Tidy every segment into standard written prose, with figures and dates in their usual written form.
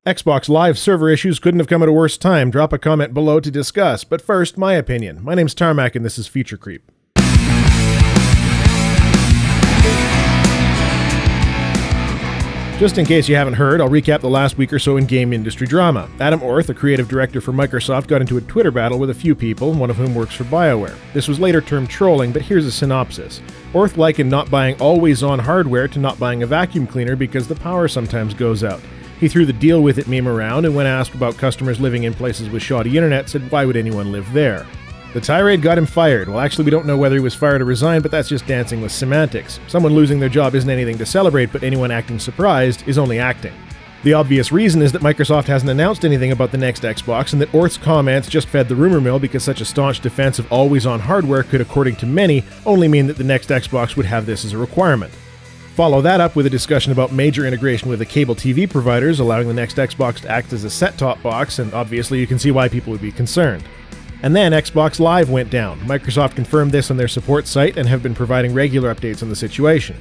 Xbox Live server issues couldn't have come at a worse time. Drop a comment below to discuss. But first, my opinion. My name's Tarmack and this is Feature Creep. Just in case you haven't heard, I'll recap the last week or so in game industry drama. Adam Orth, a creative director for Microsoft, got into a Twitter battle with a few people, one of whom works for BioWare. This was later termed trolling, but here's a synopsis. Orth likened not buying always-on hardware to not buying a vacuum cleaner because the power sometimes goes out. He threw the deal with it meme around, and when asked about customers living in places with shoddy internet, said why would anyone live there? The tirade got him fired. Well, actually, we don't know whether he was fired or resigned, but that's just dancing with semantics. Someone losing their job isn't anything to celebrate, but anyone acting surprised is only acting. The obvious reason is that Microsoft hasn't announced anything about the next Xbox, and that Orth's comments just fed the rumor mill because such a staunch defense of always-on hardware could, according to many, only mean that the next Xbox would have this as a requirement. Follow that up with a discussion about major integration with the cable TV providers, allowing the next Xbox to act as a set-top box, and obviously you can see why people would be concerned. And then Xbox Live went down. Microsoft confirmed this on their support site and have been providing regular updates on the situation.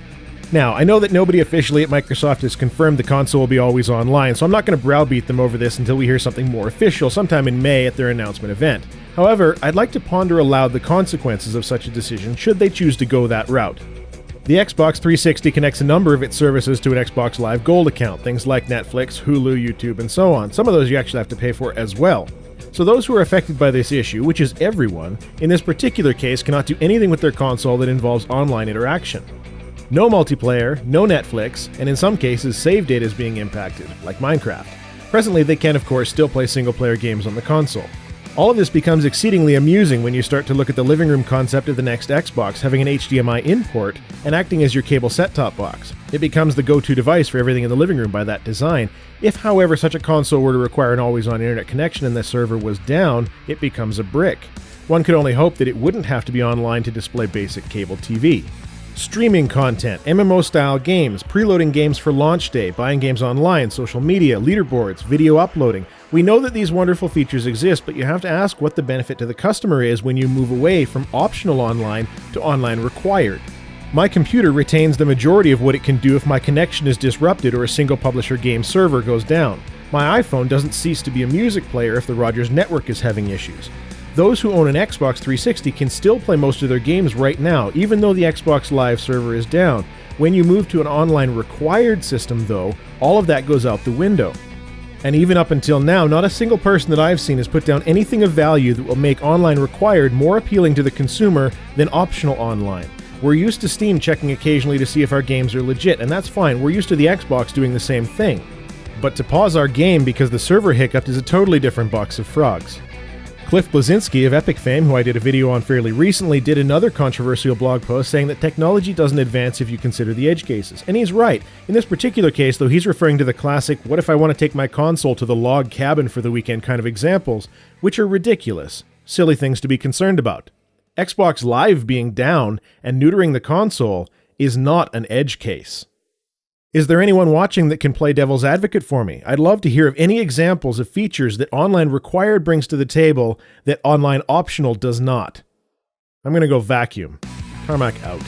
Now, I know that nobody officially at Microsoft has confirmed the console will be always online, so I'm not going to browbeat them over this until we hear something more official sometime in May at their announcement event. However, I'd like to ponder aloud the consequences of such a decision should they choose to go that route. The Xbox 360 connects a number of its services to an Xbox Live Gold account, things like Netflix, Hulu, YouTube, and so on. Some of those you actually have to pay for as well. So those who are affected by this issue, which is everyone, in this particular case cannot do anything with their console that involves online interaction. No multiplayer, no Netflix, and in some cases save data is being impacted, like Minecraft. Presently they can of course still play single-player games on the console. All of this becomes exceedingly amusing when you start to look at the living room concept of the next Xbox having an HDMI in port and acting as your cable set-top box. It becomes the go-to device for everything in the living room by that design. If, however, such a console were to require an always-on internet connection and the server was down, it becomes a brick. One could only hope that it wouldn't have to be online to display basic cable TV. Streaming content, MMO-style games, preloading games for launch day, buying games online, social media, leaderboards, video uploading. We know that these wonderful features exist, but you have to ask what the benefit to the customer is when you move away from optional online to online required. My computer retains the majority of what it can do if my connection is disrupted or a single publisher game server goes down. My iPhone doesn't cease to be a music player if the Rogers network is having issues. Those who own an Xbox 360 can still play most of their games right now, even though the Xbox Live server is down. When you move to an online required system, though, all of that goes out the window. And even up until now, not a single person that I've seen has put down anything of value that will make online required more appealing to the consumer than optional online. We're used to Steam checking occasionally to see if our games are legit, and that's fine. We're used to the Xbox doing the same thing. But to pause our game because the server hiccuped is a totally different box of frogs. Cliff Bleszinski of Epic fame, who I did a video on fairly recently, did another controversial blog post saying that technology doesn't advance if you consider the edge cases. And he's right. In this particular case, though, he's referring to the classic, what if I want to take my console to the log cabin for the weekend kind of examples, which are ridiculous. Silly things to be concerned about. Xbox Live being down and neutering the console is not an edge case. Is there anyone watching that can play devil's advocate for me? I'd love to hear of any examples of features that online required brings to the table that online optional does not. I'm going to go vacuum. Tarmack out.